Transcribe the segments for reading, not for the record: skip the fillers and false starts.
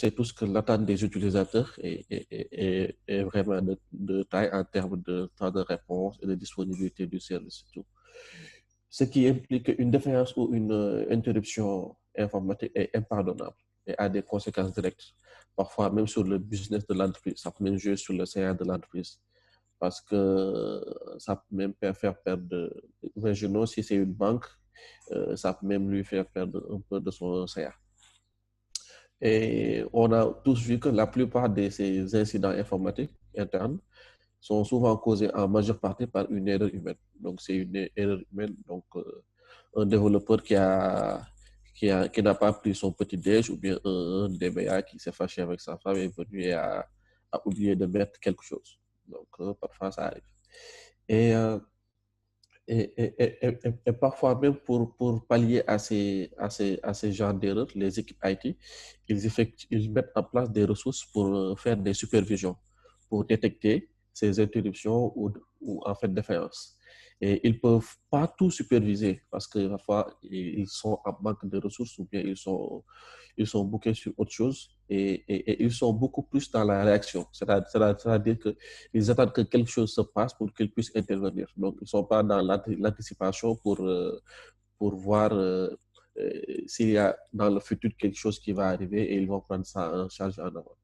sait tous que l'attente des utilisateurs est vraiment de taille en termes de temps de réponse et de disponibilité du service. Tout. Ce qui implique une défaillance ou une interruption informatique est impardonnable et a des conséquences directes, parfois même sur le business de l'entreprise, ça peut même jouer sur le CA de l'entreprise, parce que ça peut même faire perdre, imaginons si c'est une banque, ça peut même lui faire perdre un peu de son CA. Et on a tous vu que la plupart de ces incidents informatiques internes sont souvent causés en majeure partie par une erreur humaine. Donc, c'est une erreur humaine. Donc, un développeur qui n'a pas pris son petit déj ou bien un DBA qui s'est fâché avec sa femme est venu et a oublié de mettre quelque chose. Donc, parfois, ça arrive. Et, euh, et parfois même pour pallier à ces genres d'erreurs, les équipes IT, ils mettent en place des ressources pour faire des supervisions, pour détecter ces interruptions ou en fait défaillances. Et ils ne peuvent pas tout superviser parce que parfois ils sont en manque de ressources ou bien ils sont bookés sur autre chose et ils sont beaucoup plus dans la réaction. C'est-à-dire qu'ils attendent que quelque chose se passe pour qu'ils puissent intervenir. Donc, ils ne sont pas dans l'anticipation pour voir s'il y a dans le futur quelque chose qui va arriver et ils vont prendre ça en charge en avant.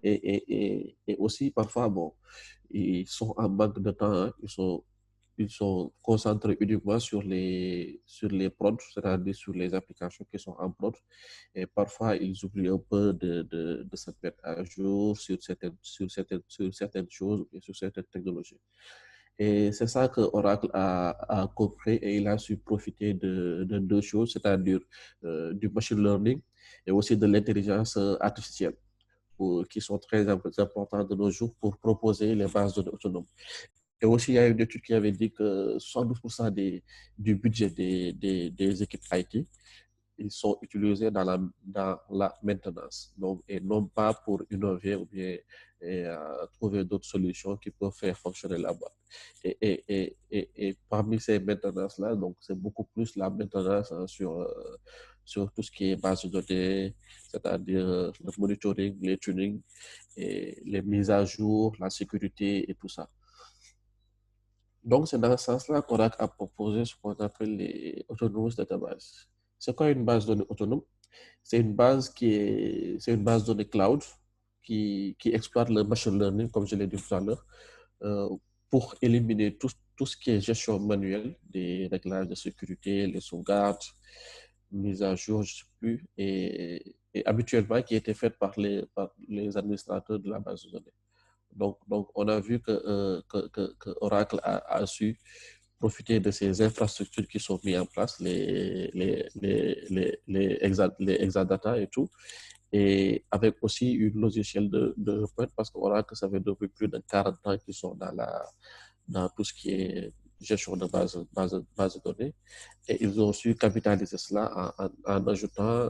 Et aussi, parfois, bon, ils sont en manque de temps, hein. Ils sont concentrés uniquement sur les prods, c'est-à-dire sur les applications qui sont en prod. Et parfois, ils oublient un peu de se mettre à jour sur certaines choses et sur certaines technologies. Et c'est ça que Oracle a compris et il a su profiter de deux choses, c'est-à-dire du machine learning et aussi de l'intelligence artificielle, qui sont très importantes de nos jours pour proposer les bases de données autonomes. Et aussi, il y a une étude qui avait dit que 72% du budget des équipes IT, ils sont utilisés dans la maintenance, donc, et non pas pour innover ou bien trouver d'autres solutions qui peuvent faire fonctionner la boîte. Et parmi ces maintenances-là, donc c'est beaucoup plus la maintenance, hein, sur tout ce qui est base de données, c'est-à-dire le monitoring, les tuning, et les mises à jour, la sécurité et tout ça. Donc, c'est dans ce sens-là qu'Oracle a proposé ce qu'on appelle les Autonomous Database. C'est quoi une base de données autonome? C'est une base de données cloud qui exploite le machine learning, comme je l'ai dit tout à l'heure, euh, pour éliminer tout ce qui est gestion manuelle des réglages de sécurité, les sauvegardes, mise à jour, je ne sais plus, et habituellement qui était faite par les administrateurs de la base de données. Donc on a vu que Oracle a su profiter de ces infrastructures qui sont mises en place, les Exadata et tout, et avec aussi une logiciel de report, parce qu'Oracle, ça fait depuis plus de 40 ans qu'ils sont dans tout ce qui est gestion de base de données. Et ils ont su capitaliser cela en ajoutant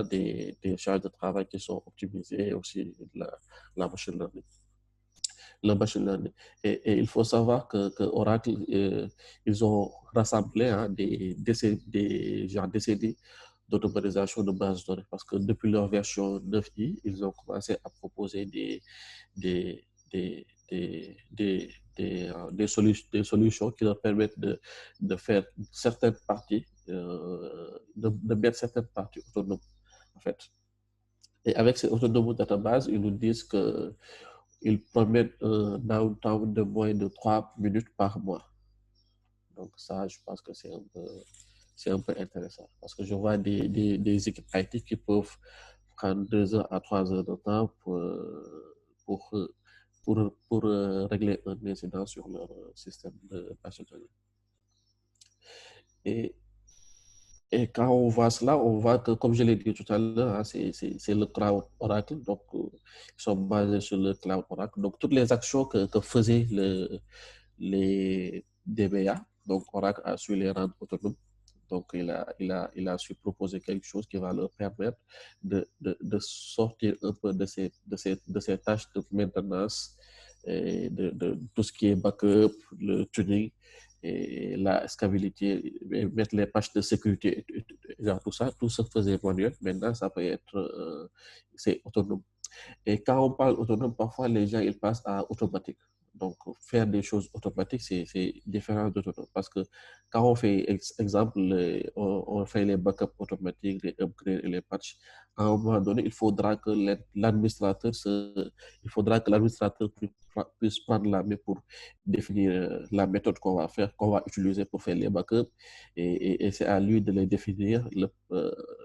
des charges de travail qui sont optimisées et aussi la machine learning. Le machine learning. Et il faut savoir que Oracle, ils ont rassemblé, hein, des genre décennies d'automatisation de base de données parce que depuis leur version 9i, ils ont commencé à proposer des, des, des solutions qui leur permettent de faire certaines parties, de mettre certaines parties autonomes, en fait. Et avec ces autonomes databases, ils nous disent que ils permettent un downtime de moins de 3 minutes par mois. Donc ça, je pense que c'est un peu intéressant. Parce que je vois des équipes IT qui peuvent prendre 2 heures à 3 heures de temps pour, régler un incident sur leur système de machine. Et, et quand on voit cela, on voit que, comme je l'ai dit tout à l'heure, hein, c'est le cloud Oracle. Donc, ils sont basés sur le cloud Oracle. Donc, toutes les actions que faisaient les DBA, donc Oracle a su les rendre autonomes. Donc, il a su proposer quelque chose qui va leur permettre de sortir un peu de ces tâches de maintenance et de tout ce qui est backup, le tuning et la scalabilité, mettre les patchs de sécurité, genre tout se faisait manuel. Maintenant, ça peut être, c'est autonome. Et quand on parle autonome, parfois les gens ils passent à automatique. Donc, faire des choses automatiques, c'est différent d'autonome. Parce que quand on fait, exemple, on fait les backups automatiques, les upgrades et les patchs, à un moment donné, l'administrateur il faudra que l'administrateur puisse prendre la main pour définir la méthode qu'on va utiliser pour faire les backups. Et c'est à lui de les définir,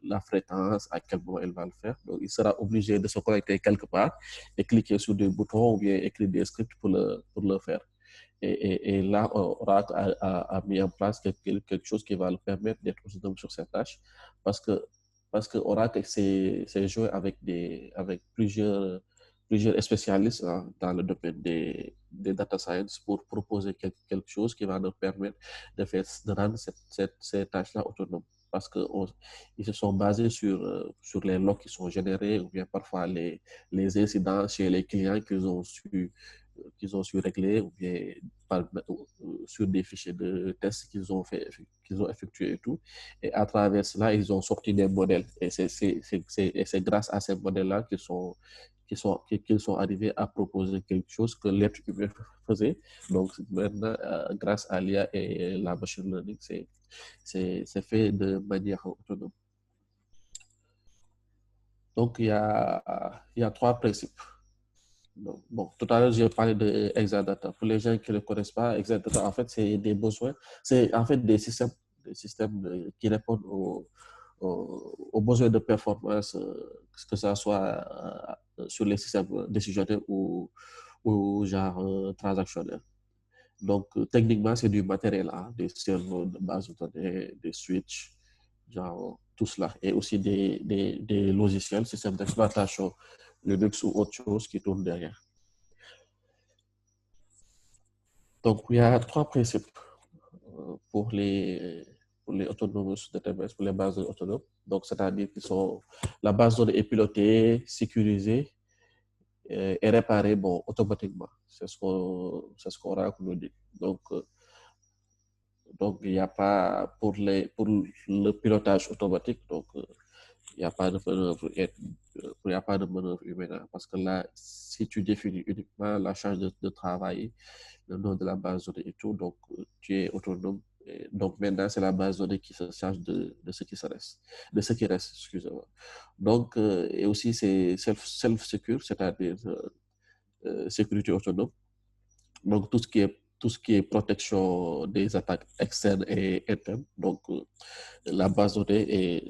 la fréquence, à quel moment il va le faire. Donc, il sera obligé de se connecter quelque part et cliquer sur des boutons ou bien écrire des scripts pour le faire. Et là, Oracle a mis en place quelque chose qui va le permettre d'être autonome sur cette tâche parce que Oracle s'est joué avec plusieurs spécialistes dans le domaine des data science pour proposer quelque chose qui va nous permettre de rendre ces tâches-là autonomes. Parce qu'ils se sont basés sur les logs qui sont générés ou bien parfois les incidents chez les clients qu'ils ont su régler ou bien sur des fichiers de tests qu'ils ont effectués et tout. Et à travers cela, ils ont sorti des modèles. Et c'est grâce à ces modèles-là qu'ils sont arrivés à proposer quelque chose que l'être humain faisait. Donc maintenant, grâce à l'IA et la machine learning, c'est fait de manière autonome. Donc il y a trois principes. Bon, tout à l'heure, j'ai parlé de Exadata. Pour les gens qui ne le connaissent pas, Exadata, en fait, c'est des besoins, c'est en fait des systèmes qui répondent aux besoins de performance, que ce soit sur les systèmes décisionnels ou genre transactionnels. Donc, techniquement, c'est du matériel, hein, des serveurs de base de données, des switches, genre tout cela. Et aussi des logiciels, systèmes d'exploitation, Linux ou autre chose qui tournent derrière. Donc, il y a trois principes pour les autonomous database, pour les bases autonomes. Donc, c'est-à-dire que la base de données est pilotée, sécurisée et réparée automatiquement. C'est ce qu'Oracle nous dit. Donc, il n'y a pas pour le pilotage automatique, donc il n'y a pas de manœuvre, il n'y a pas de manœuvre humaine. Parce que là, si tu définis uniquement la charge de travail, le nom de la base de données et tout, donc tu es autonome. Et donc maintenant, c'est la base de données qui se charge de ce qui reste, excusez-moi. Donc, et aussi c'est self-secure, c'est-à-dire sécurité autonome. Donc tout ce qui est protection des attaques externes et internes. Donc la base de données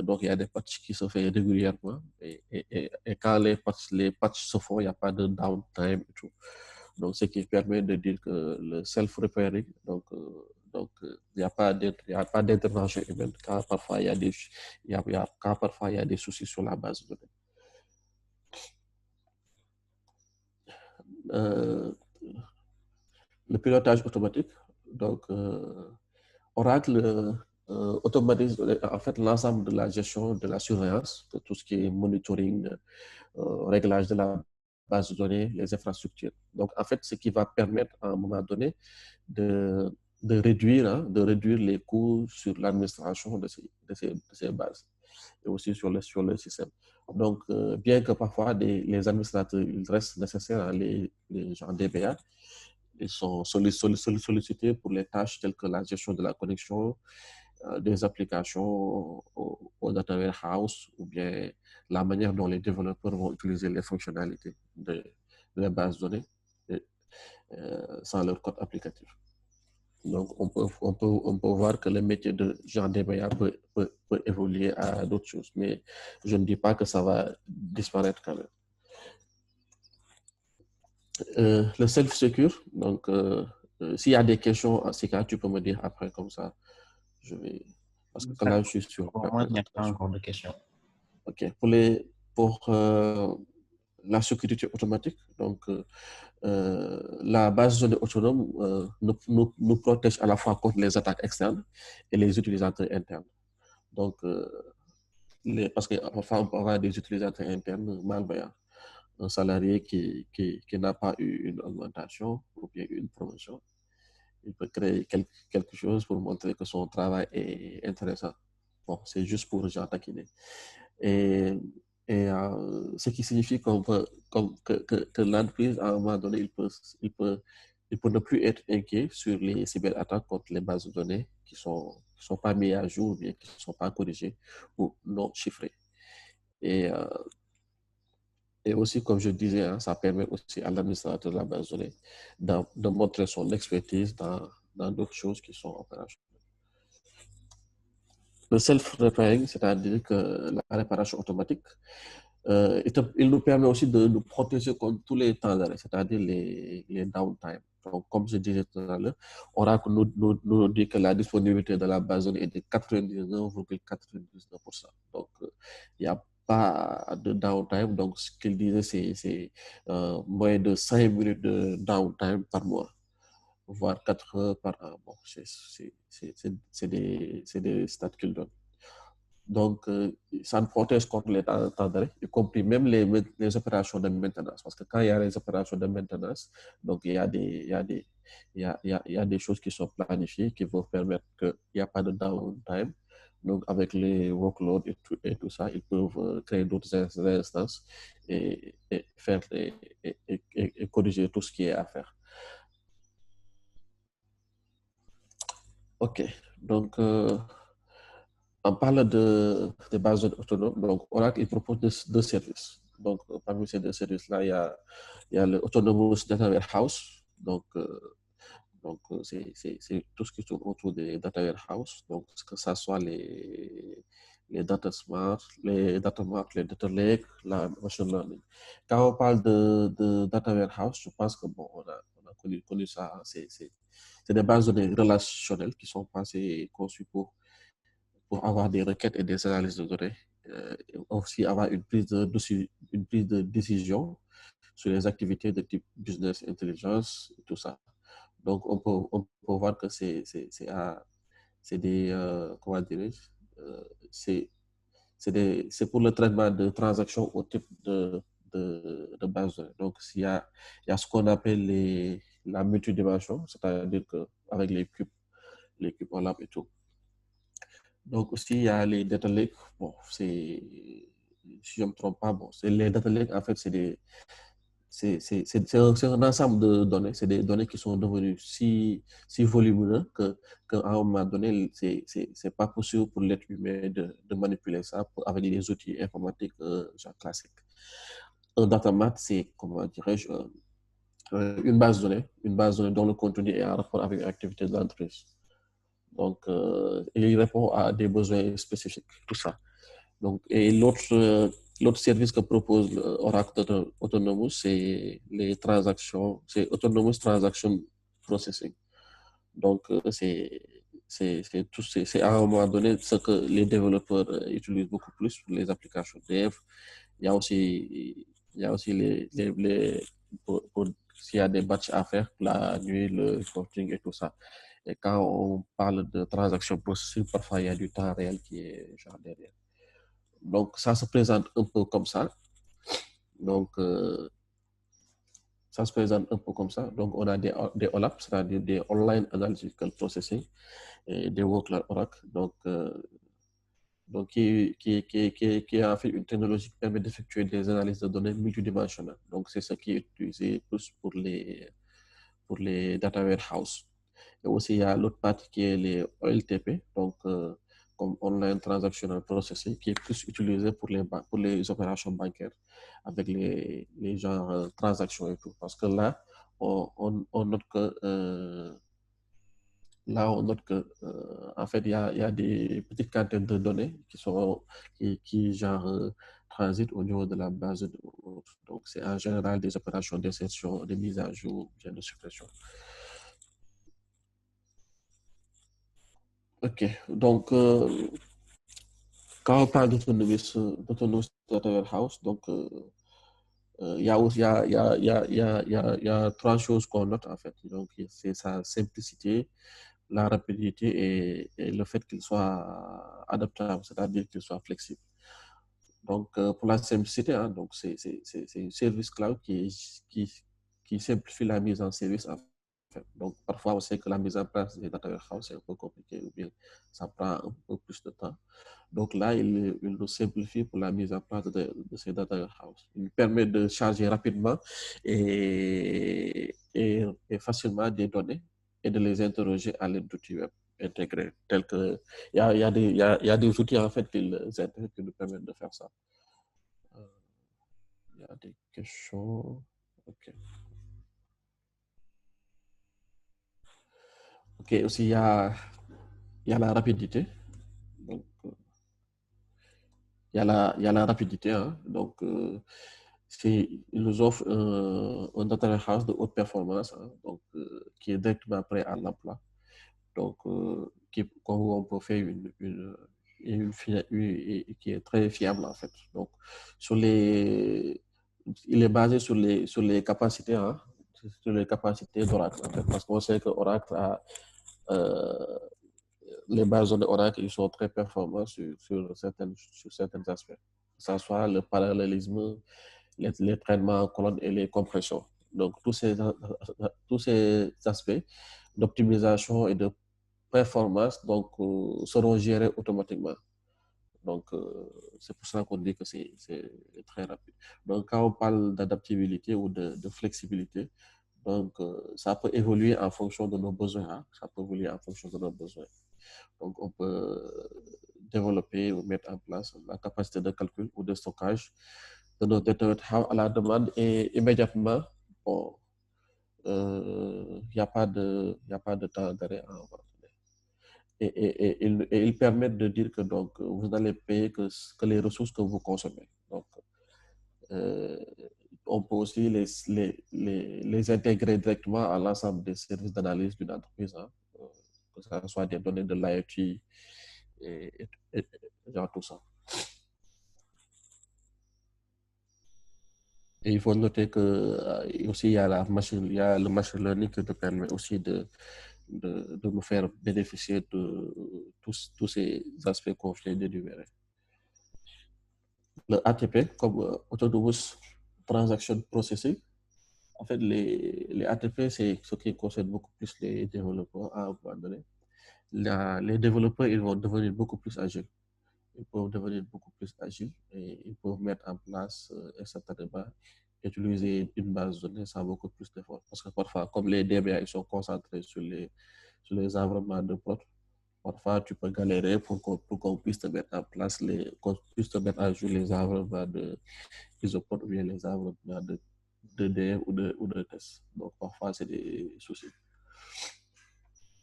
donc il y a des patchs qui se font régulièrement et quand les patchs se font, il n'y a pas de downtime et tout. Donc, ce qui permet de dire que le self-repairing, il n'y a pas d'intervention humaine quand parfois quand parfois il y a des soucis sur la base de données. Le pilotage automatique. Donc, Oracle automatise en fait l'ensemble de la gestion de la surveillance, de tout ce qui est monitoring, réglage de la base de données, les infrastructures. Donc, en fait, ce qui va permettre à un moment donné de réduire les coûts sur l'administration de ces bases et aussi sur le système. Donc, bien que parfois les administrateurs ils restent nécessaires, hein, les gens DBA, ils sont sollicités pour les tâches telles que la gestion de la connexion, des applications au data warehouse ou bien la manière dont les développeurs vont utiliser les fonctionnalités de la base de données sans leur code applicatif. Donc, on peut voir que le métier de Jean DBA peut évoluer à d'autres choses, mais je ne dis pas que ça va disparaître quand même. Le self-secure, donc, s'il y a des questions à ces cas, tu peux me dire après, comme ça, je vais. Parce que là, je suis sur la présentation. Il n'y a pas encore de questions. OK. Pour la sécurité automatique, donc, la base de données autonome nous protège à la fois contre les attaques externes et les utilisateurs internes. Donc, parce que parfois, on peut avoir des utilisateurs internes malveillants. Un salarié qui n'a pas eu une augmentation ou bien une promotion il peut créer quelque chose pour montrer que son travail est intéressant. Bon, c'est juste pour genre taquiner. Et, ce qui signifie que l'entreprise, à un moment donné, il peut ne plus être inquiet sur les cyberattaques contre les bases de données qui sont pas mises à jour, bien qui ne sont pas corrigées ou non chiffrées. Et, euh, et aussi, comme je disais, hein, ça permet aussi à l'administrateur de la base de données de montrer son expertise dans d'autres choses qui sont opérationnelles. Le self-repairing, c'est-à-dire que la réparation automatique, il nous permet aussi de nous protéger contre tous les temps d'arrêt, c'est-à-dire les downtime. Donc, comme je disais tout à l'heure, Oracle nous dit que la disponibilité de la base de données est de 99,99%. Donc, il n'y a pas de downtime. Donc, ce qu'il disait, c'est moins de 5 minutes de downtime par mois, voire 4 heures par an. Bon, c'est des stats qu'il donne. Donc, ça nous protège contre les temps d'arrêt, y compris même les opérations de maintenance. Parce que quand il y a les opérations de maintenance, donc il y a des choses qui sont planifiées qui vont permettre qu'il n'y a pas de downtime. Donc, avec les workloads et tout ça, ils peuvent créer d'autres instances et faire et corriger tout ce qui est à faire. OK. Donc, on parle de bases autonomes. Donc, Oracle, il propose deux services. Donc, parmi ces deux services-là, il y a le Autonomous Data Warehouse. C'est tout ce qui tourne autour des data warehouse. Donc, que ce soit les data smart, les data mart, les data lake, la machine learning. Quand on parle de data warehouse, je pense que bon, on a connu ça. C'est des bases de données relationnelles qui sont pensées et conçues pour avoir des requêtes et des analyses de données, aussi avoir une prise de décision sur les activités de type business intelligence et tout ça. Donc, on peut voir que c'est des, comment dirais-je, c'est pour le traitement de transactions au type de base de données. Donc, il y a ce qu'on appelle la multidimension, c'est-à-dire qu'avec les cubes OLAP et tout. Donc aussi, il y a les data lakes. Bon, si je ne me trompe pas, bon, les data lakes, en fait, c'est un ensemble de données. C'est des données qui sont devenues si volumineuses qu'à un moment donné, c'est pas possible pour l'être humain de manipuler ça avec des outils informatiques genre classiques. Un data mart, c'est, comment dirais-je, une base de données dont le contenu est en rapport avec l'activité de l'entreprise. Donc, il répond à des besoins spécifiques, tout ça. Donc, et l'autre service que propose Oracle Autonomous, c'est les transactions, c'est Autonomous Transaction Processing. Donc, c'est à un moment donné ce que les développeurs utilisent beaucoup plus pour les applications dev. Il y a aussi, il y a aussi s'il y a des batchs à faire, la nuit, le reporting et tout ça. Et quand on parle de transaction processing, parfois il y a du temps réel qui est genre derrière. Donc, ça se présente un peu comme ça. Donc, ça se présente un peu comme ça. Donc, on a des OLAP, c'est-à-dire des Online Analytical Processing, et des workload Oracle. Donc qui a fait une technologie qui permet d'effectuer des analyses de données multidimensionnelles. Donc, c'est ce qui est utilisé plus pour les data warehouse. Et aussi, il y a l'autre partie qui est les OLTP, donc comme Online Transactional Processing, qui est plus utilisé pour les opérations bancaires avec les genres transactions et tout. Parce que là, on note que en fait, il y a des petites quantités de données qui genre, transitent au niveau de la base de données. Donc, c'est en général des opérations d'insertion, de mise à jour, bien de suppression. OK. Donc, quand on parle d'autonomous data warehouse, donc, il y a aussi, il y a trois choses qu'on note, en fait. Donc, c'est sa simplicité, la rapidité et le fait qu'il soit adaptable, c'est-à-dire qu'il soit flexible. Donc, pour la simplicité, hein, c'est un service cloud qui simplifie la mise en service, en Donc, parfois, on sait que la mise en place des data warehouse est un peu compliqué ou bien ça prend un peu plus de temps. Donc là, il nous simplifie pour la mise en place de ces data warehouse. Il permet de charger rapidement et facilement des données et de les interroger à l'aide d'outils web intégrés, tels que il y a des outils en fait qui nous permettent de faire ça. Il y a des questions. Ok. Ok, aussi il y a la rapidité. Donc, il y a la rapidité. Hein. Donc, ils nous offrent un data warehouse de haute performance, hein, donc, qui est directement prêt à l'emploi. Donc, où on peut faire qui est très fiable en fait. Donc, il est basé sur les capacités, hein, sur les capacités d'Oracle en fait, parce qu'on sait que Oracle a les bases de données Oracle, ils sont très performants sur certains aspects, que ce soit le parallélisme, les traitements en colonne et les compressions. Donc, tous ces aspects d'optimisation et de performance donc, seront gérés automatiquement. Donc, c'est pour ça qu'on dit que c'est très rapide. Donc, quand on parle d'adaptabilité ou de flexibilité, donc, ça peut évoluer en fonction de nos besoins. Hein. Ça peut évoluer en fonction de nos besoins. Donc, on peut développer ou mettre en place la capacité de calcul ou de stockage de nos data warehouse à la demande et immédiatement, bon, il n'y a pas de temps d'arrêt à avoir. Et ils permettent de dire que donc, vous n'allez payer que les ressources que vous consommez. Donc, euh, on peut aussi les intégrer directement à l'ensemble des services d'analyse d'une entreprise, hein, que ce soit des données de l'IoT et genre tout ça. Et il faut noter que aussi il y a il y a le machine learning qui te permet aussi de nous faire bénéficier de tous ces aspects qu'on vient d'énumérer. Le ATP, comme Autonomous Transaction Processing, en fait, les ATP, c'est ce qui concerne beaucoup plus les développeurs à un moment donné. Les développeurs, ils vont devenir beaucoup plus agiles. Ils peuvent devenir beaucoup plus agiles et ils peuvent mettre en place instantanément, utiliser une base de données sans beaucoup plus d'efforts. Parce que parfois, comme les DBA, ils sont concentrés sur les environnements de prod, parfois tu peux galérer pour qu'on puisse te mettre en place, qu'on puisse te mettre à jour les environnements de isopod ou bien les environnements de DM ou de test. Donc parfois, c'est des soucis.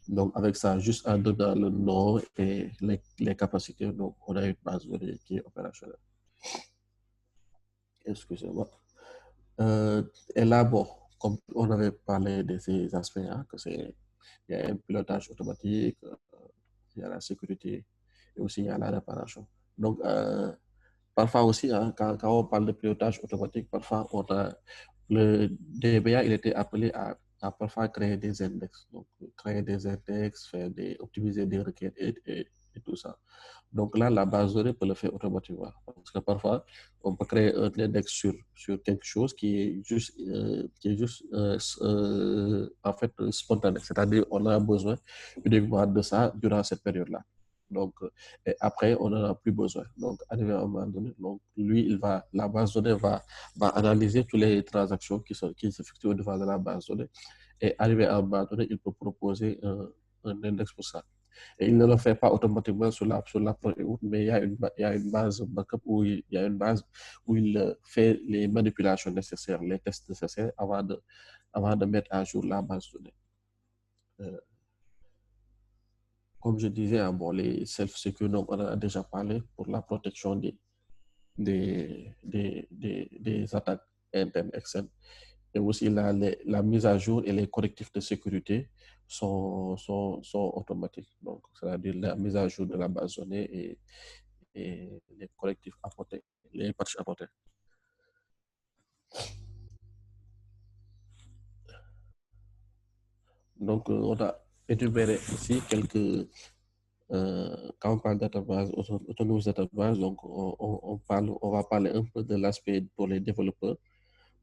Donc, avec ça, juste en donnant le nom et les capacités, donc on a une base de données qui est opérationnelle. Excusez-moi. Et là, bon, comme on avait parlé de ces aspects, hein, il y a un pilotage automatique, il y a la sécurité et aussi il y a la réparation. Donc, parfois aussi, hein, quand on parle de pilotage automatique, parfois le DBA, il était appelé à parfois créer des index. Donc, créer des index, optimiser des requêtes et tout ça. Donc là, la base de données peut le faire automatiquement. Parce que parfois, on peut créer un index sur quelque chose qui est juste en fait spontané. C'est-à-dire, on a besoin uniquement de ça durant cette période-là. Donc, et après, on n'en a plus besoin. Donc, arrivé à un moment donné, donc, la base de données va analyser toutes les transactions qui s'effectuent au devant de la base de données. Et arrivé à un moment donné, il peut proposer un index pour ça. Et il ne le fait pas automatiquement sur la mais il y a une base backup où il y a une base où il fait les manipulations nécessaires, les tests nécessaires avant de mettre à jour la base de données. Comme je disais, hein, bon, les self-secure, on en a déjà parlé pour la protection des attaques internes, externes. Et aussi la mise à jour et les correctifs de sécurité sont automatiques. Donc, c'est-à-dire la mise à jour de la base de données et les correctifs apportés, les patchs apportés. Donc, on a énuméré ici quand on parle database, autonomous database, donc on va parler un peu de l'aspect pour les développeurs.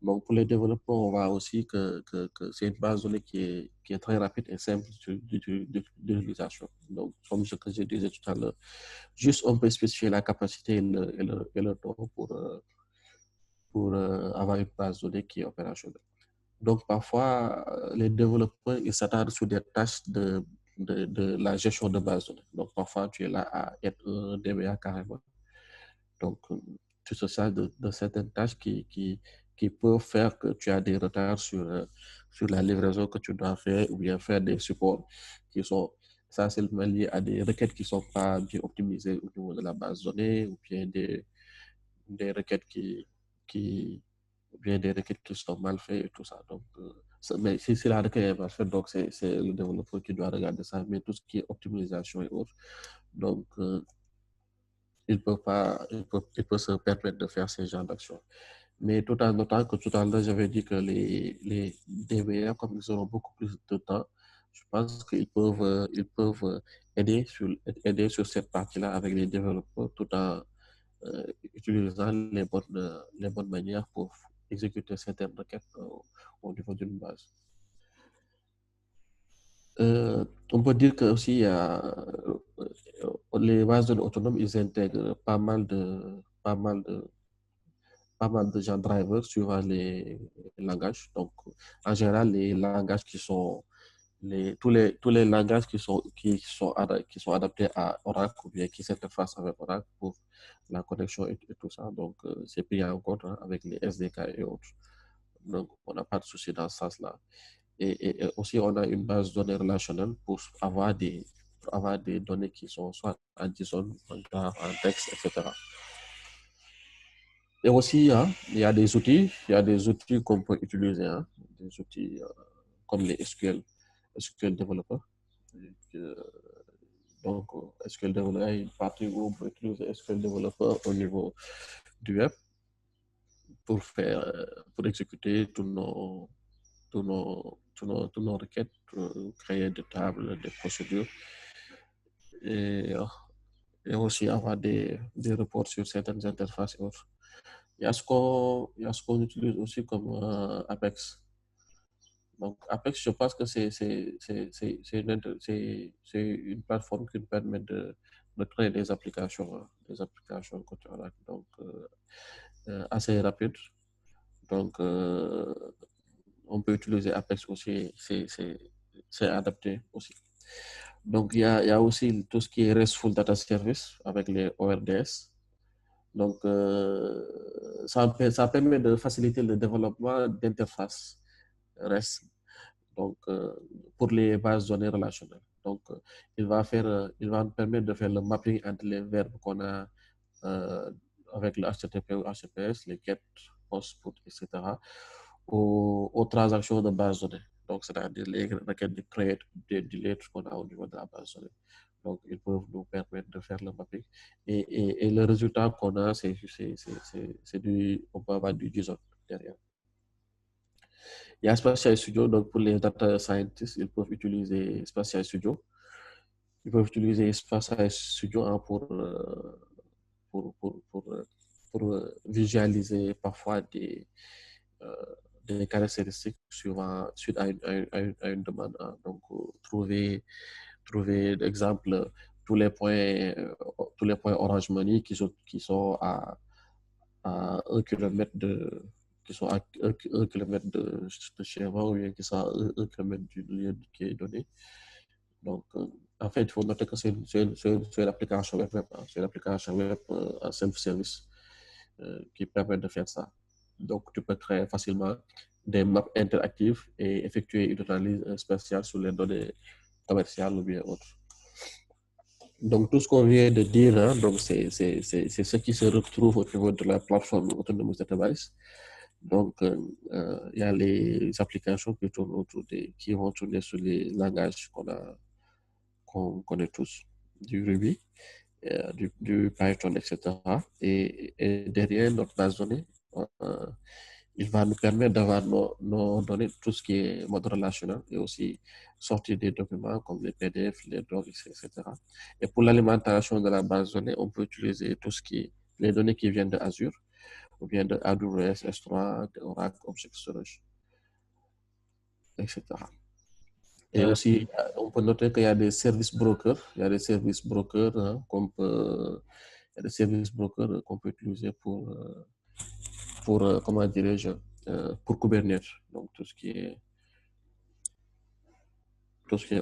Donc, pour les développeurs, on voit aussi que c'est une base de données qui est très rapide et simple d'utilisation. Donc, comme ce que je disais tout à l'heure, juste on peut spécifier la capacité et le temps pour avoir une base de données qui est opérationnelle. Donc, parfois, les développeurs, ils s'attardent sur des tâches de la gestion de base de données. Donc, parfois, tu es là à être un DBA carrément. Donc, tu te charges de certaines tâches qui peuvent faire que tu as des retards sur la livraison que tu dois faire ou bien faire des supports qui sont essentiellement liés à des requêtes qui ne sont pas bien optimisées au niveau de la base de données ou bien des requêtes qui, ou bien des requêtes qui sont mal faites et tout ça. Donc, mais si la requête est mal faite, donc c'est le développeur qui doit regarder ça. Mais tout ce qui est optimisation et autres, donc, il peut se permettre de faire ces genres d'actions. Mais tout en notant que tout à l'heure, j'avais dit que les DBA, comme ils auront beaucoup plus de temps, je pense ils peuvent aider sur cette partie-là avec les développeurs tout en utilisant les bonnes manières pour exécuter certaines requêtes au niveau d'une base. On peut dire que aussi les bases de données autonomes, ils intègrent pas mal de gens drivers suivant les langages. Donc, en général, les langages qui sont tous les langages qui sont adaptés à Oracle ou bien qui s'interfacent avec Oracle pour la connexion et tout ça. Donc, c'est pris en compte avec les SDK et autres. Donc, on n'a pas de souci dans ce sens-là. Et aussi, on a une base de données relationnelle pour avoir des données qui sont soit en JSON, en graph, en texte, etc. Et aussi, hein, il y a des outils qu'on peut utiliser, hein, des outils comme les SQL Developer. Euh, donc, SQL Developer est une partie où on peut utiliser SQL Developer au niveau du web pour exécuter tous nos requêtes, créer des tables, des procédures et, euh, et aussi avoir des reports sur certaines interfaces et autres. Il y a ce qu'on utilise aussi comme Apex. Donc, Apex, je pense que c'est une plateforme qui nous permet de créer des applications côté Oracle, donc assez rapide. Donc, on peut utiliser Apex aussi, c'est adapté aussi. Donc, il y a aussi tout ce qui est RESTful Data Service avec les ORDS. Donc, ça permet de faciliter le développement d'interfaces REST donc, pour les bases de données relationnelles. Donc, il va nous permettre de faire le mapping entre les verbes qu'on a euh, avec le HTTP ou HTTPS, les get, post, put, etc., aux transactions de base de données. Donc, c'est-à-dire les requêtes de create, de delete qu'on a au niveau de la base de données. Donc, ils peuvent nous permettre de faire le mapping. Et le résultat qu'on a, on peut avoir du JSON derrière. Il y a Spatial Studio, donc pour les data scientists, ils peuvent utiliser Spatial Studio. Ils peuvent utiliser Spatial Studio hein, pour, pour, pour, pour visualiser parfois euh, des caractéristiques suite à une demande. Hein. Donc, trouver d'exemple tous les points Orange Money qui sont à 1 kilomètre qui sont à 1 kilomètre de chez moi ou bien qui sont à 1 kilomètre du lieu qui est donné. Donc, en fait, il faut noter que c'est une application web, hein. C'est une application web en self-service qui permet de faire ça. Donc, tu peux créer facilement des maps interactives et effectuer une analyse spatiale sur les données commerciales ou bien autres. Donc, tout ce qu'on vient de dire, hein, donc c'est ce qui se retrouve au niveau de la plateforme Autonomous Database. Donc, il y a les applications qui tournent qui vont tourner sur les langages qu'on connaît tous, du Ruby, du Python, etc. Et derrière notre base de données, euh, il va nous permettre d'avoir nos données, tout ce qui est mode relationnel et aussi sortir des documents comme les PDF, les docs, etc. Et pour l'alimentation de la base de données, on peut utiliser tout ce qui est les données qui viennent de Azure. ou bien de AWS, S3, de Oracle, Object Storage, etc. Et aussi, on peut noter qu'il y a des services brokers, il y a des services brokers hein, il y a des services brokers qu'on peut utiliser pour comment dirais-je, pour Kubernetes. Donc tout ce qui est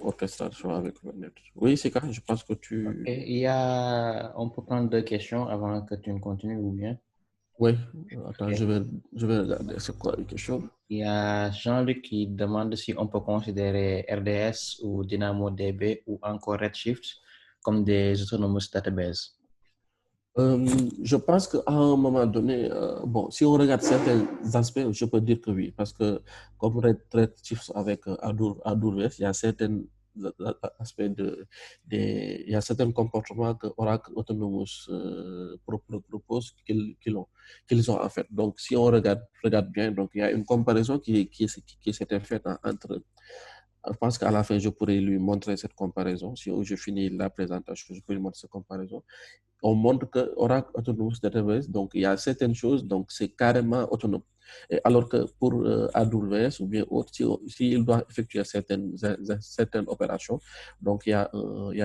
orchestration avec Kubernetes. Oui, c'est quand je pense que tu... On peut prendre deux questions avant que tu ne continues ou bien? Oui, attends, Ok. je vais regarder c'est quoi les questions. Il y a Jean-Luc qui demande si on peut considérer RDS ou DynamoDB ou encore Redshift comme des autonomous databases. Je pense qu'à un moment donné, bon, si on regarde certains aspects, je peux dire que oui, parce que comme Redshift avec AWS, il y a certains aspects il y a certains comportements que Oracle Autonomous propose qu'ils ont en fait. Donc, si on regarde bien, donc il y a une comparaison qui s'était faite entre. Je pense qu'à la fin, je pourrais lui montrer cette comparaison. Si je finis la présentation, je peux lui montrer cette comparaison. On montre que Oracle Autonomous Database, donc il y a certaines choses, donc c'est carrément autonome. Et alors que pour AWS ou bien autre, s'il doit effectuer certaines opérations, donc il y a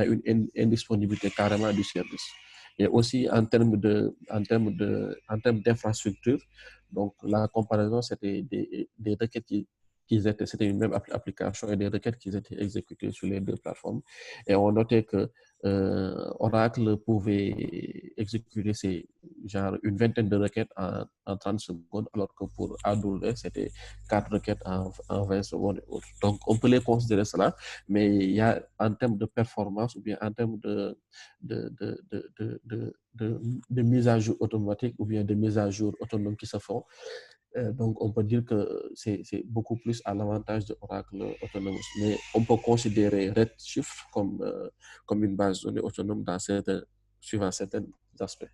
une indisponibilité carrément du service. Et aussi en termes d'infrastructure, donc la comparaison, c'était des requêtes c'était une même application et des requêtes qui étaient exécutées sur les deux plateformes. Et on notait que Oracle pouvait exécuter genre une vingtaine de requêtes en 30 secondes, alors que pour AWS, c'était 4 requêtes en 20 secondes et autres. Donc, on peut les considérer cela, mais il y a en termes de performance ou bien en termes de mise à jour automatique ou bien de mise à jour autonome qui se font, donc, on peut dire que c'est beaucoup plus à l'avantage de Oracle Autonomous. Mais on peut considérer Redshift comme une base de données autonome suivant certains aspects.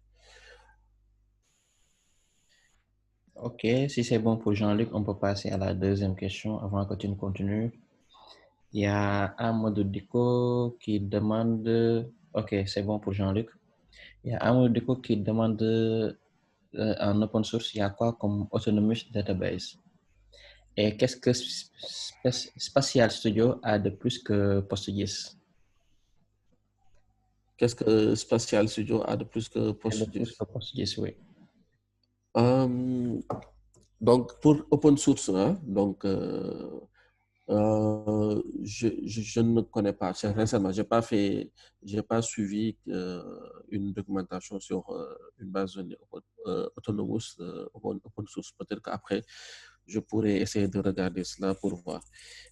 Ok, si c'est bon pour Jean-Luc, on peut passer à la deuxième question avant que tu ne continues. Il y a Amadou Diko qui demande... Ok, c'est bon pour Jean-Luc. Il y a Amadou Diko qui demande en open source, il y a quoi comme autonomous database? Et qu'est-ce que Spatial Studio a de plus que PostGIS? Qu'est-ce que Spatial Studio a de plus que A de plus PostGIS? que PostGIS, oui. Euh, donc, pour open source, hein, donc, je ne connais pas. Récemment, j'ai pas suivi une documentation sur une base de données autonomous, open source. Peut-être qu'après, je pourrais essayer de regarder cela pour voir.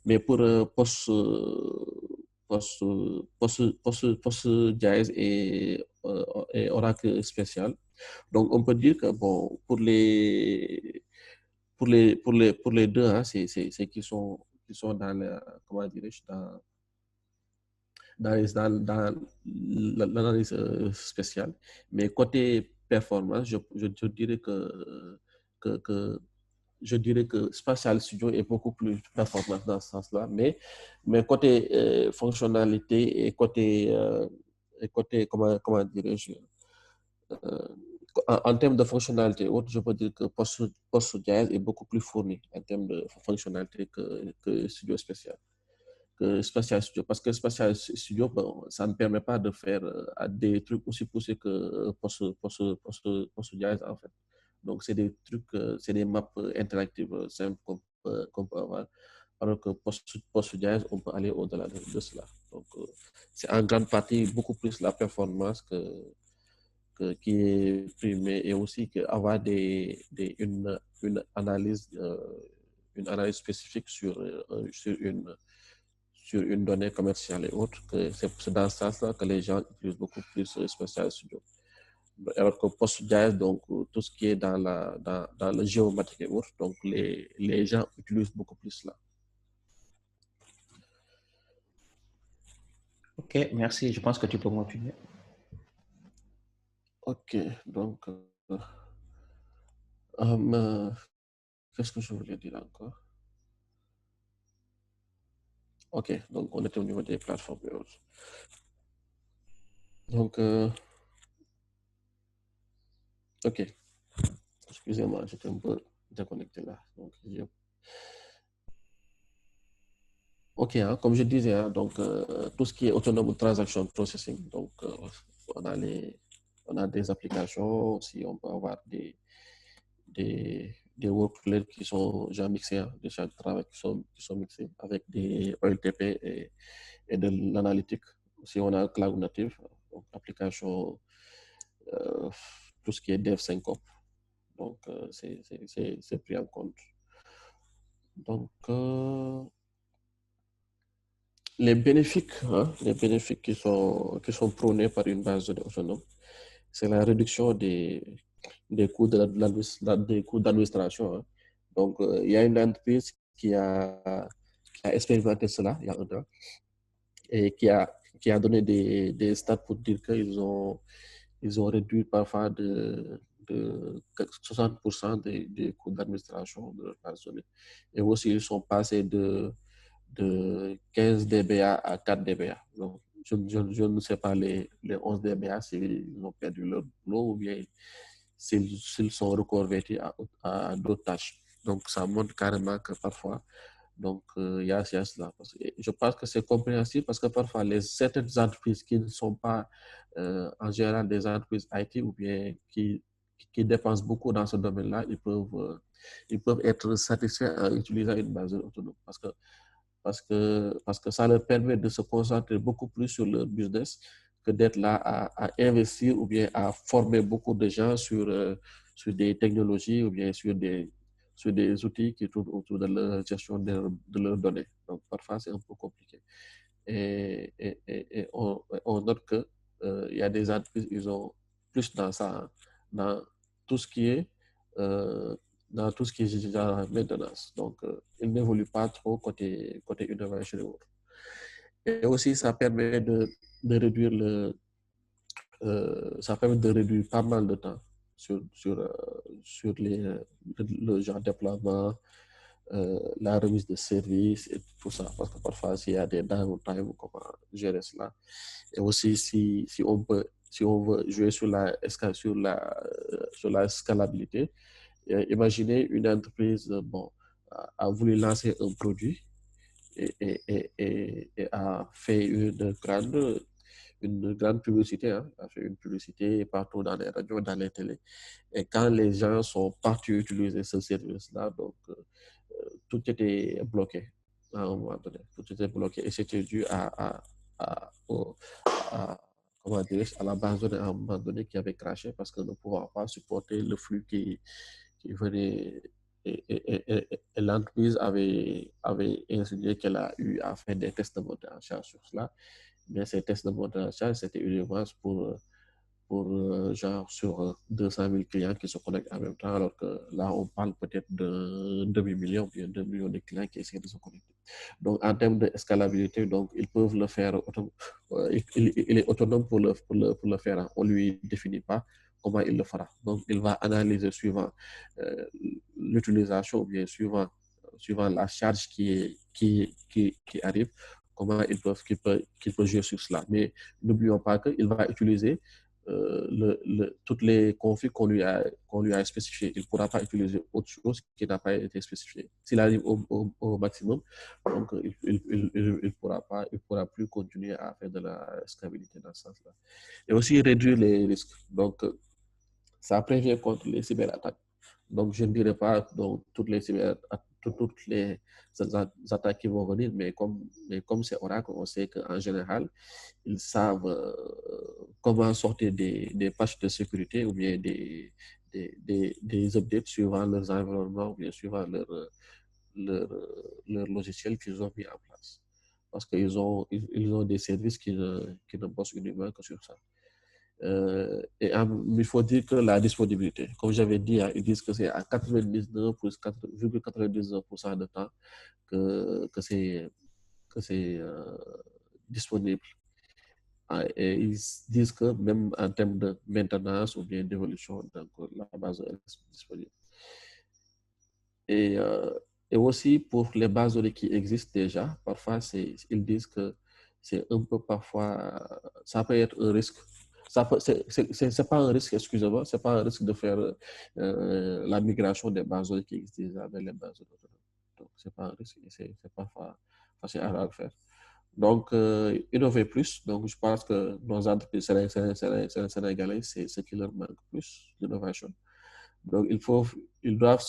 Mais pour PostGIS et Oracle spécial, donc on peut dire que bon, pour les deux, hein, c'est qui sont dans comment dirais-je, dans l'analyse spéciale. Mais côté performance, je dirais je dirais que Spatial Studio est beaucoup plus performant dans ce sens-là. Mais côté fonctionnalité et côté comment dirais-je, euh, en termes de fonctionnalité autre, je peux dire que PostGIS est beaucoup plus fourni en termes de fonctionnalité que Studio Spatial. Que Spatial Studio. Parce que Spatial Studio, bon, ça ne permet pas de faire des trucs aussi poussés que PostGIS en fait. Donc, c'est des trucs, c'est des maps interactives simples qu'on peut avoir. Alors que PostGIS, on peut aller au-delà de cela. Donc, c'est en grande partie beaucoup plus la performance qui est primée et aussi avoir une analyse spécifique sur une donnée commerciale et autres. C'est dans ce sens-là que les gens utilisent beaucoup plus Spatial Studio. Alors que PostGIS, donc tout ce qui est dans le géométrique et autres, donc les gens utilisent beaucoup plus cela. Ok, merci. Je pense que tu peux continuer. Ok, donc, qu'est-ce que je voulais dire encore? Ok, donc on était au niveau des plateformes et autres. Donc, ok. Excusez-moi, j'étais un peu déconnecté là. Donc, ok, hein, comme je disais, hein, donc tout ce qui est autonome transaction processing, donc on a on a des applications, aussi on peut avoir des workflows qui sont déjà mixés, hein, des charges de travail qui sont mixés avec des OLTP et de l'analytique. Si on a cloud native, donc application, euh, tout ce qui est DevSynCop, donc c'est pris en compte. Donc, les bénéfices qui sont prônés par une base de données autonome, c'est la réduction des coûts des coûts d'administration. Hein. Donc, il y a une entreprise qui a expérimenté cela il y a un temps et qui a donné des stats pour dire ils ont réduit parfois de 60% des coûts d'administration de leur base de données. Et aussi, ils sont passés de 15 dBA à 4 dBA. Donc, je ne sais pas les 11 dBA s'ils ont perdu leur boulot ou bien s'ils sont reconvertis à d'autres tâches. Donc, ça montre carrément que parfois, donc, il y a cela. Je pense que c'est compréhensible parce que parfois, certaines entreprises qui ne sont pas en général des entreprises IT ou bien qui dépensent beaucoup dans ce domaine-là, ils peuvent être satisfaits en utilisant une base autonome parce que ça leur permet de se concentrer beaucoup plus sur leur business que d'être là à investir ou bien à former beaucoup de gens sur des technologies ou bien sur des outils qui tournent autour de la gestion de leurs données. Donc, parfois, c'est un peu compliqué. Et on note que il y a des entreprises, ils ont plus dans ça, hein, dans tout ce qui est euh, dans tout ce qui est genre maintenance. Donc, ils n'évoluent pas trop côté innovation et autres. Et aussi, de réduire ça permet de réduire pas mal de temps sur le genre déploiement, la remise de services et tout ça. Parce que parfois, s'il y a des downtime, comment gérer cela. Et aussi, si on veut jouer sur la scalabilité, imaginez une entreprise bon, a voulu lancer un produit et a fait une grande publicité, hein, a fait une publicité partout dans les radios, dans les télés. Et quand les gens sont partis utiliser ce service-là, donc tout était bloqué à un moment donné. Tout était bloqué et c'était dû à, comment dire, à la base de données à un moment donné qui avait craché parce que ne pouvant pas supporter le flux qui venait. Et l'entreprise avait insinué qu'elle a eu à faire des tests de montée en charge sur cela. Mais ces tests de montée en charge, c'était uniquement genre sur 200 000 clients qui se connectent en même temps, alors que là, on parle peut-être de demi-million, bien 2 millions de clients qui essaient de se connecter. Donc, en termes de scalabilité, donc, ils peuvent le faire, il est autonome pour le faire. On ne lui définit pas comment il le fera. Donc, il va analyser suivant l'utilisation, ou bien suivant la charge qui arrive, comment qu'il peut jouer sur cela. Mais n'oublions pas qu'il va utiliser toutes les configs qu'on lui a spécifiées. Il ne pourra pas utiliser autre chose qui n'a pas été spécifié. S'il arrive au maximum, donc il pourra plus continuer à faire de la scalabilité dans ce sens-là. Et aussi réduire les risques. Donc, ça prévient contre les cyberattaques. Donc, je ne dirais pas donc, toutes les attaques qui vont venir, mais comme c'est Oracle, on sait qu'en général, ils savent comment sortir des patchs de sécurité ou bien des updates suivant leurs environnements ou bien suivant leur, leur logiciel qu'ils ont mis en place. Parce ils ont des services qui ne bossent uniquement que sur ça. Il faut dire que la disponibilité, comme j'avais dit, ils disent que c'est à 99,99% de temps que c'est disponible. Et ils disent que même en termes de maintenance ou bien d'évolution, donc la base est disponible. Et, euh, et aussi pour les bases de données qui existent déjà, parfois ils disent que c'est un peu parfois, ça peut être un risque C'est pas un risque, excusez-moi, c'est pas un risque de faire la migration des bases de données qui existent déjà vers les bases de données. Donc, c'est pas un risque, c'est pas facile à le faire. Donc, innover plus. Donc, je pense que nos entreprises sénégalais, c'est ce qui leur manque plus d'innovation. Donc, ils doivent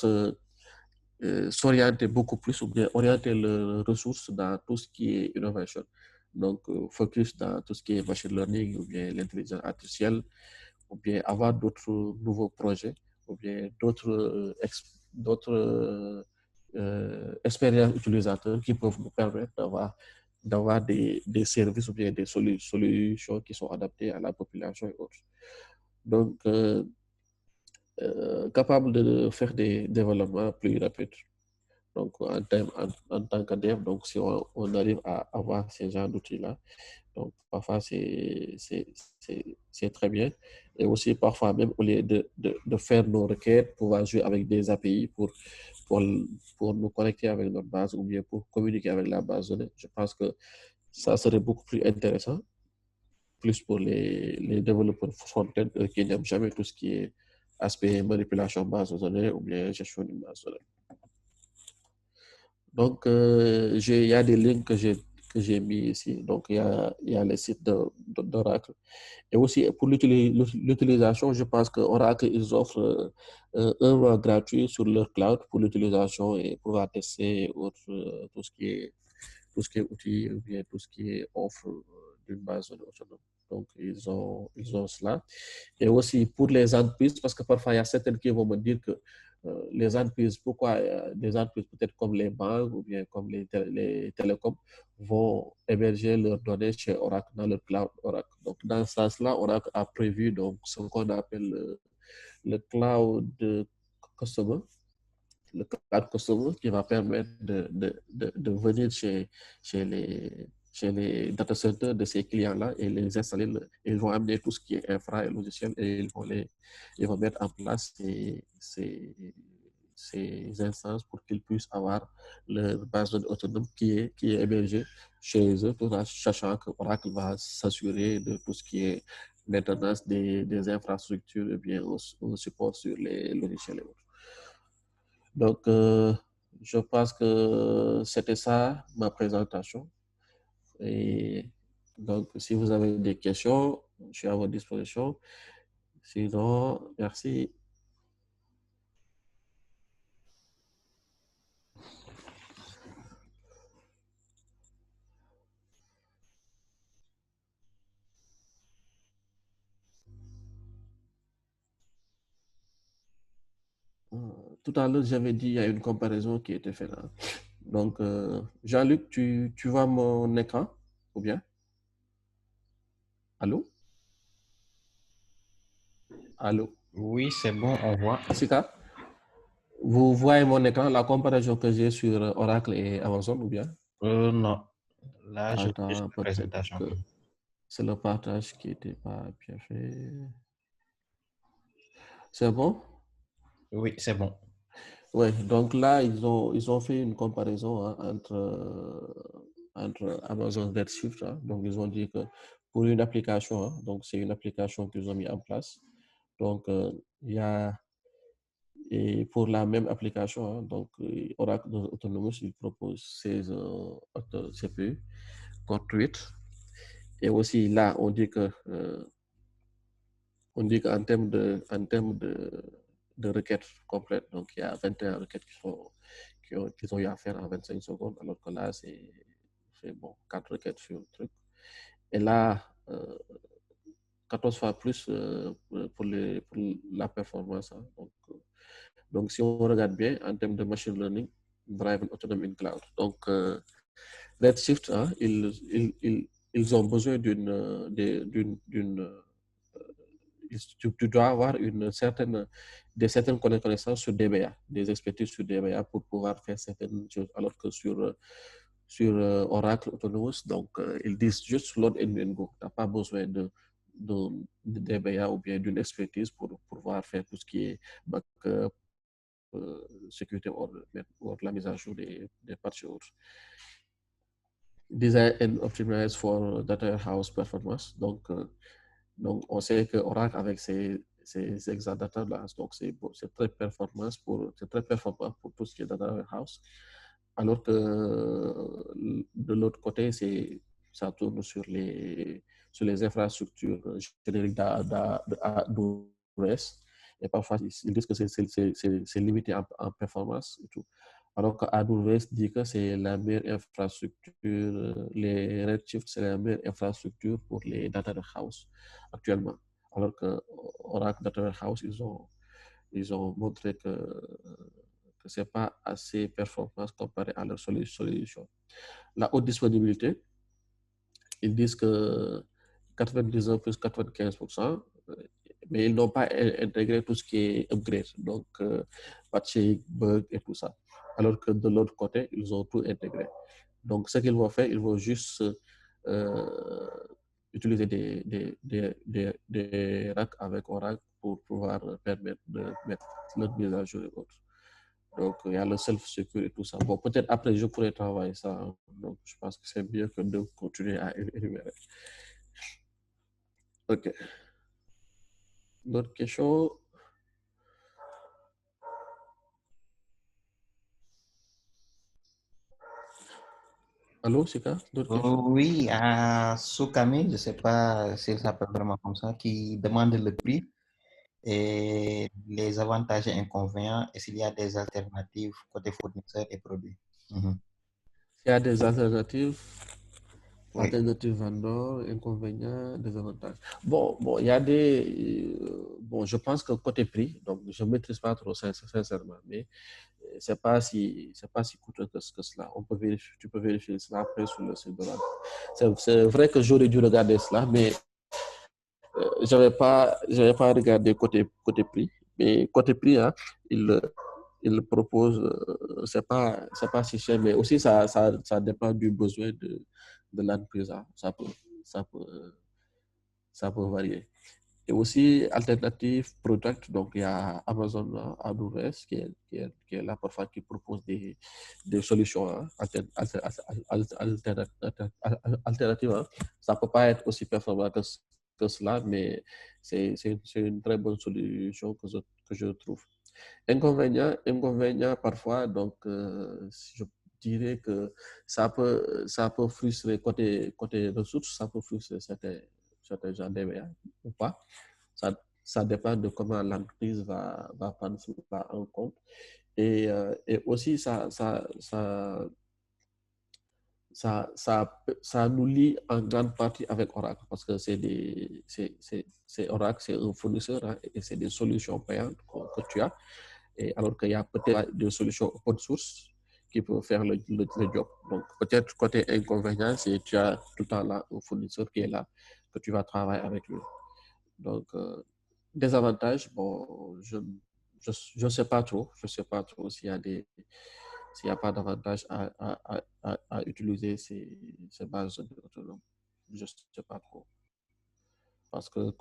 s'orienter beaucoup plus ou bien orienter leurs ressources dans tout ce qui est innovation. Donc, focus dans tout ce qui est machine learning ou bien l'intelligence artificielle ou bien avoir d'autres nouveaux projets ou bien d'autres expériences utilisateurs qui peuvent nous permettre d'avoir des services ou bien des solutions qui sont adaptées à la population et autres. Donc, capable de faire des développements plus rapides. Donc, en tant que dev, donc si on arrive à avoir ces genres d'outils-là, donc parfois c'est très bien. Et aussi parfois même au lieu de faire nos requêtes, pouvoir jouer avec des API pour, pour nous connecter avec notre base ou bien pour communiquer avec la base de données. Je pense que ça serait beaucoup plus intéressant, plus pour les développeurs front-end qui n'aiment jamais tout ce qui est aspect manipulation base de données ou bien gestion d'une base de données. Donc, il y a des liens que j'ai mis ici. Donc, il y a les sites d'Oracle. Et aussi, pour l'utilisation, je pense qu'Oracle, ils offrent un mois gratuit sur leur cloud pour l'utilisation et pouvoir tester tout ce qui est outils ou bien tout ce qui est offre d'une base de données autonome. Donc, ils ont cela. Et aussi pour les entreprises, parce que parfois, il y a certaines qui vont me dire que les entreprises, pourquoi des entreprises peut-être comme les banques ou bien comme les télécoms vont héberger leurs données chez Oracle dans le cloud Oracle. Donc, dans ce sens-là, Oracle a prévu donc, ce qu'on appelle le cloud customer, le cloud customer qui va permettre de venir chez les data centers de ces clients-là et les installer. Ils vont amener tout ce qui est infra et logiciel et ils vont mettre en place ces instances pour qu'ils puissent avoir leur base de données autonome qui est hébergée chez eux, tout en sachant que Oracle va s'assurer de tout ce qui est maintenance des infrastructures et bien au support sur les logiciels et autres. Donc, je pense que c'était ça ma présentation. Et donc, si vous avez des questions, je suis à votre disposition. Sinon, merci. Tout à l'heure, j'avais dit qu'il y a une comparaison qui était faite là. Donc, Jean-Luc, tu vois mon écran ou bien? Allô? Allô? Oui, c'est bon, on voit. Sika, vous voyez mon écran, la comparaison que j'ai sur Oracle et Amazon ou bien? Non, là, je vois juste Attends, la peut-être présentation. que c'est le partage qui n'était pas bien fait. C'est bon? Oui, c'est bon. Oui, donc là, ils ont fait une comparaison hein, entre Amazon Redshift. Hein. Donc, ils ont dit que pour une application, hein, donc c'est une application qu'ils ont mis en place. Donc, il y a, et pour la même application, hein, donc Oracle Autonomous, il propose 16 CPU, Core 8. Et aussi là, on dit qu'en termes de requêtes complètes, donc il y a 21 requêtes qui ont eu à faire en 25 secondes, alors que là, c'est bon, 4 requêtes sur le truc. Et là, 14 fois plus pour la performance. Hein. Donc, si on regarde bien en termes de machine learning, Driven Autonomy in Cloud. Donc, Redshift, hein, ils ont besoin tu dois avoir certaines connaissances sur DBA, des expertises sur DBA pour pouvoir faire certaines choses, alors que sur Oracle Autonomous, donc ils disent juste load and go. Tu n'as pas besoin de DBA ou bien d'une expertise pour pouvoir faire tout ce qui est backup, sécurité ou la mise à jour des patchs. Design and optimize for data house performance. Donc, Donc, on sait que Oracle, avec ces Exadata-là, donc c'est très performant pour tout ce qui est data warehouse. Alors que de l'autre côté, ça tourne sur les infrastructures génériques d'AWS. Et parfois, ils disent que c'est limité en performance et tout. Alors que AWS dit que c'est la meilleure infrastructure, les Redshift, c'est la meilleure infrastructure pour les data warehouse actuellement. Alors que Oracle Data Warehouse, ils ont montré que ce n'est pas assez performant comparé à leur solution. La haute disponibilité, ils disent que 99 plus 95%, mais ils n'ont pas intégré tout ce qui est upgrade, donc patching, bug et tout ça. Alors que de l'autre côté, ils ont tout intégré. Donc, ce qu'ils vont faire, ils vont juste utiliser des racks avec Oracle pour pouvoir permettre de mettre notre mise à jour et autres. Donc, il y a le self-secure et tout ça. Bon, peut-être après, je pourrais travailler ça. Donc, je pense que c'est mieux que de continuer à énumérer. OK. D'autres questions? Allô, Sika? D'autres questions? Oui, à Soukami, je ne sais pas s'il s'appelle vraiment comme ça, qui demande le prix et les avantages et inconvénients et s'il y a des alternatives côté fournisseur et produits. Mhm. Il y a des alternatives. Oui. Alternatives vendeurs, inconvénients, désavantages. Bon, il y a bon, je pense que côté prix, donc je ne maîtrise pas trop sincèrement, mais c'est pas si coûteux que cela. Tu peux vérifier cela après sur le site de la. C'est vrai que j'aurais dû regarder cela, mais j'avais pas regardé côté prix. Mais côté prix, hein, il, il propose, c'est pas si cher, mais aussi ça dépend du besoin de l'entreprise. Hein. Ça peut, ça peut varier. Et aussi, alternative product, donc il y a Amazon AWS qui est là parfois qui propose des solutions hein, alternatives. Hein. Ça ne peut pas être aussi performant que cela, mais c'est une très bonne solution que je trouve. Inconvénient parfois, donc je dirais que ça peut frustrer côté ressources, ça peut frustrer certains gens DBA ou pas. Ça dépend de comment l'entreprise va prendre cela en compte. Et aussi, ça nous lie en grande partie avec Oracle parce que c'est Oracle, c'est un fournisseur hein, et c'est des solutions payantes que tu as. Et alors qu'il y a peut-être des solutions open source qui peuvent faire le job. Donc, peut-être côté inconvénient, c'est que tu as tout le temps là un fournisseur qui est là, que tu vas travailler avec lui. Donc, des avantages, bon, je sais pas trop. Je sais pas trop s'il y a pas d'avantage à utiliser ces bases de données autonomes. Je sais pas trop. Parce que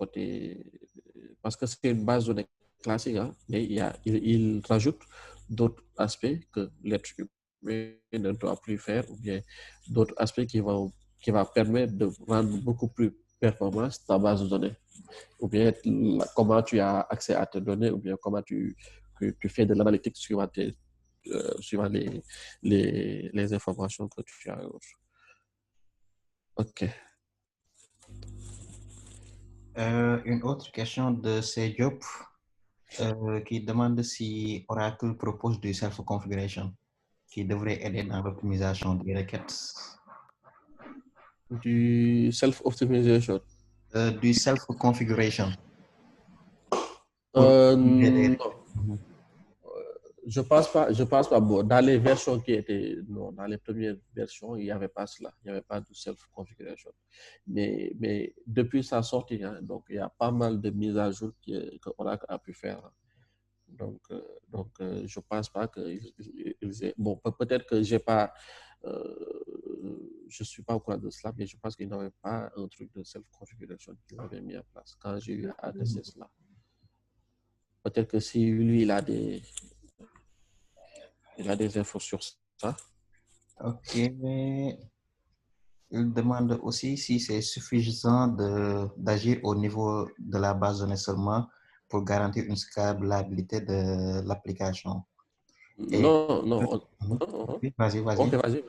c'est une base de données classique, hein, mais il rajoute d'autres aspects que l'être humain ne doit plus faire, ou bien d'autres aspects qui va permettre de rendre beaucoup plus performante ta base de données, ou bien comment tu as accès à tes données, ou bien comment tu fais de l'analytique suivant les informations que tu as. OK. Une autre question de Sejop qui demande si Oracle propose du self-configuration qui devrait aider dans l'optimisation des requêtes. Du self-optimization. Du self-configuration. Non. Je pense pas. Bon, dans les versions qui étaient, non, dans les premières versions, il n'y avait pas cela. Il n'y avait pas de self-configuration. Mais depuis sa sortie, hein, donc il y a pas mal de mises à jour que Oracle a pu faire. Hein. Je pense pas qu'ils aient. Bon, peut-être que j'ai pas. Je suis pas au courant de cela, mais je pense qu'ils n'avaient pas un truc de self-configuration qu'ils avaient mis en place quand j'ai eu à tester cela. Peut-être que si lui, il a des infos sur ça. Ok. Il demande aussi si c'est suffisant d'agir au niveau de la base de données seulement pour garantir une scalabilité de l'application. Et Non, non. Mhm. Non. Oui, vas-y, Ok, vas-y. vas-y.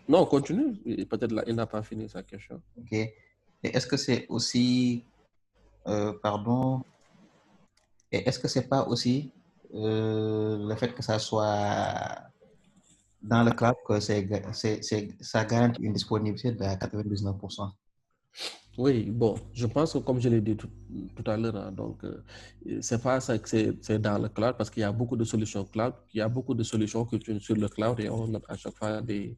Non, continue. Peut-être là, il n'a pas fini sa question. Ok. Et est-ce que c'est aussi, pardon, et est-ce que c'est pas aussi le fait que ça soit dans le cloud que ça garantit une disponibilité de 99%? Oui, bon, je pense que comme je l'ai dit tout à l'heure, hein, donc c'est pas ça que c'est dans le cloud parce qu'il y a beaucoup de solutions cloud, il y a beaucoup de solutions qui sont sur le cloud et on a à chaque fois des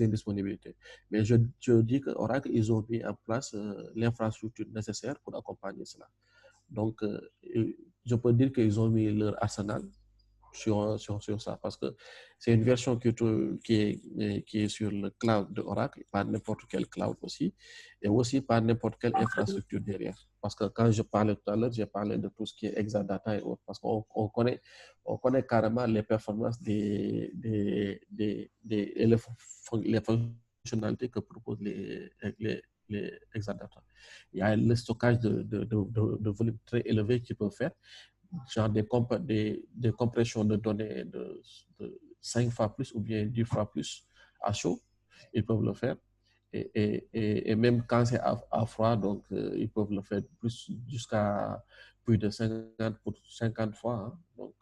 indisponibilités. Mais je dis que Oracle, ils ont mis en place l'infrastructure nécessaire pour accompagner cela. Donc, je peux dire qu'ils ont mis leur arsenal sur ça parce que c'est une version qui est sur le cloud de Oracle, pas n'importe quel cloud aussi, et aussi pas n'importe quelle infrastructure derrière. Parce que quand je parlais tout à l'heure, j'ai parlé de tout ce qui est Exadata et autres, parce on connaît carrément les performances et les fonctionnalités que proposent les Exadata. Il y a le stockage de volume très élevé qu'ils peuvent faire genre des compressions de données de 5 fois plus ou bien 10 fois plus à chaud, ils peuvent le faire. Et même quand c'est à froid, donc ils peuvent le faire plus jusqu'à plus de 50 fois, hein, donc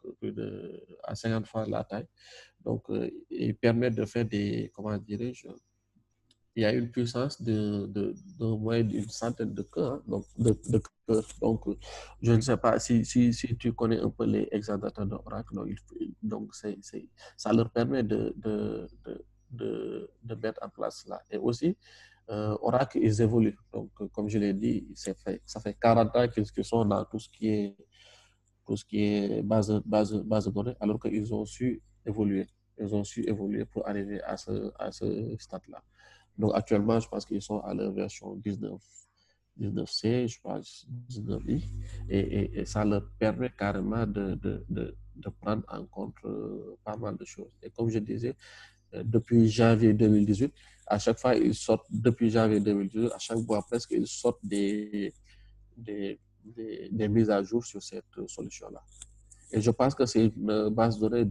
à 50 fois la taille. Donc, ils permettent de faire des, comment dirais-je, il y a une puissance de moins d'une centaine de cœurs, hein, donc de cœurs. Donc, je ne sais pas si tu connais un peu les Exadata d'Oracle, donc ça leur permet de mettre en place là. Et aussi, Oracle, ils évoluent. Donc, comme je l'ai dit, ça fait 40 ans qu'ils sont dans tout ce qui est base de données, alors qu'ils ont su évoluer. Ils ont su évoluer pour arriver à ce stade-là. Donc actuellement, je pense qu'ils sont à la version 19C, je pense, 19i, et ça leur permet carrément de prendre en compte pas mal de choses. Et comme je disais, depuis janvier 2018, à chaque fois, ils sortent, depuis janvier 2018, à chaque mois presque, ils sortent des mises à jour sur cette solution-là. Et je pense que c'est une base de données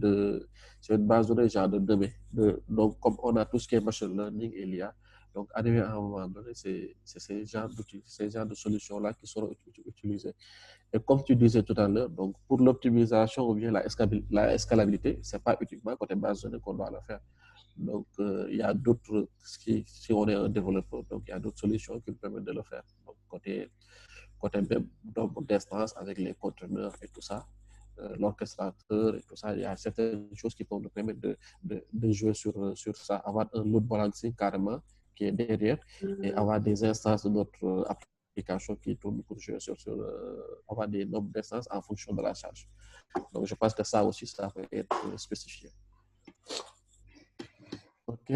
c'est une base de données genre de demain. Donc, comme on a tout ce qui est machine learning et l'IA, donc arrivé à un moment donné, c'est ces genres d'outils, ces genres de solutions-là qui seront utilisées. Et comme tu disais tout à l'heure, donc pour l'optimisation ou bien la scalabilité, c'est pas uniquement côté base de données qu'on doit le faire. Donc, il y a d'autres, si on est un développeur, donc il y a d'autres solutions qui nous permettent de le faire. Donc, côté même nombre d'instances avec les conteneurs et tout ça, l'orchestrateur et tout ça, il y a certaines choses qui peuvent nous permettre de jouer sur ça, avoir un load balancing carrément qui est derrière et avoir des instances de notre application qui tournent pour jouer avoir des nombres d'instances en fonction de la charge. Donc, je pense que ça aussi, ça peut être spécifié. OK.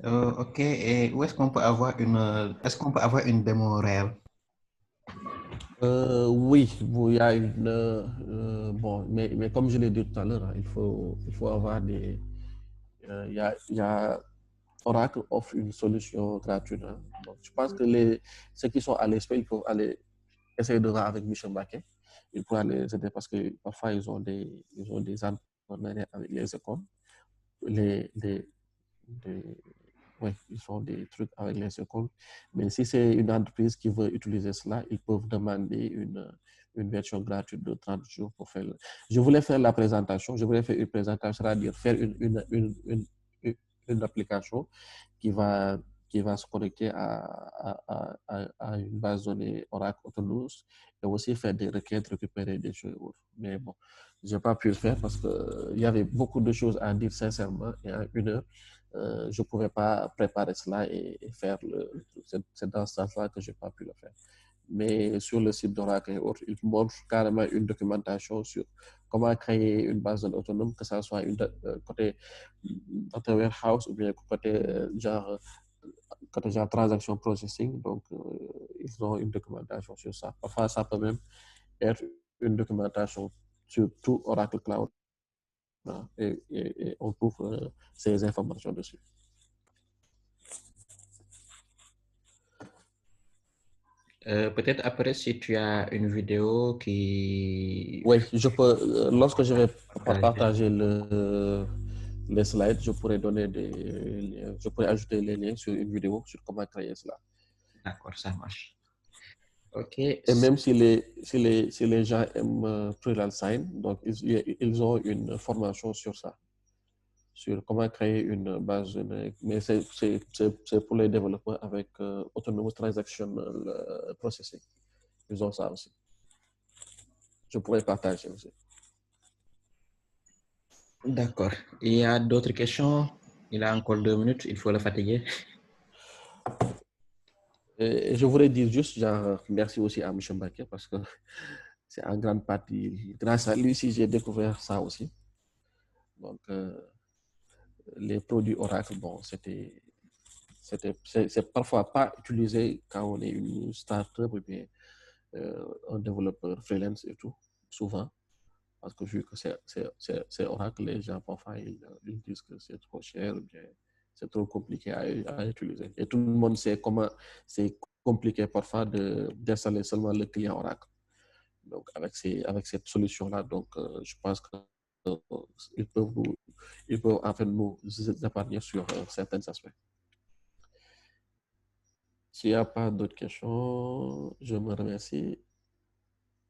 Ok, et où est-ce qu'on peut avoir est-ce qu'on peut avoir une démo réelle? Oui, il y a une. Bon, mais comme je l'ai dit tout à l'heure, hein, il faut avoir des. Il y a Oracle offre une solution gratuite, hein. Donc, je pense que ceux qui sont à l'ESP, ils peuvent aller essayer de voir avec Michel Baquet. Ils pourraient les aider parce que parfois ils ont des partenariats avec les écoles, les, les, les, oui, ils font des trucs avec les écoles. Mais si c'est une entreprise qui veut utiliser cela, ils peuvent demander une version gratuite de 30 jours pour faire. Je voulais faire la présentation, je voulais faire une présentation, c'est-à-dire faire une application qui va, qui va se connecter à une base de données Oracle autonome et aussi faire des requêtes, récupérer des choses. Mais bon, je n'ai pas pu le faire parce qu'il y avait beaucoup de choses à dire sincèrement et en une heure je ne pouvais pas préparer cela et faire c'est dans ce sens-là que je n'ai pas pu le faire. Mais sur le site d'Oracle et autres, il montre carrément une documentation sur comment créer une base de données autonome, que ce soit côté data warehouse ou bien côté genre transaction processing. Donc, ils ont une documentation sur ça. Parfois, ça peut même être une documentation sur tout Oracle Cloud Voilà. Et on trouve ces informations dessus. Peut-être après, si tu as une vidéo qui Oui, je peux, lorsque je vais partager. partager les slides, je pourrais donner des liens, je pourrais ajouter les liens sur une vidéo sur comment créer cela. D'accord, ça marche. OK. Et même si les gens aiment Freelance Sign, donc ils ont une formation sur ça, sur comment créer une base générique. Mais c'est pour les développeurs avec Autonomous Transactional Processing. Ils ont ça aussi. Je pourrais partager aussi. D'accord. Il y a d'autres questions? Il a encore 2 minutes, il faut le fatiguer. Et je voudrais dire juste, genre, merci aussi à M. Mbaké parce que c'est en grande partie grâce à lui si j'ai découvert ça aussi. Donc, les produits Oracle, bon, c'est parfois pas utilisé quand on est une start-up ou bien un développeur freelance et tout, souvent. Parce que vu que c'est Oracle, les gens parfois ils disent que c'est trop cher ou bien c'est trop compliqué à utiliser. Et tout le monde sait comment c'est compliqué parfois d'installer seulement le client Oracle. Donc avec cette solution-là, donc je pense que ils peuvent ils peuvent en fait nous épargner sur certains aspects. S'il n'y a pas d'autres questions, je me remercie.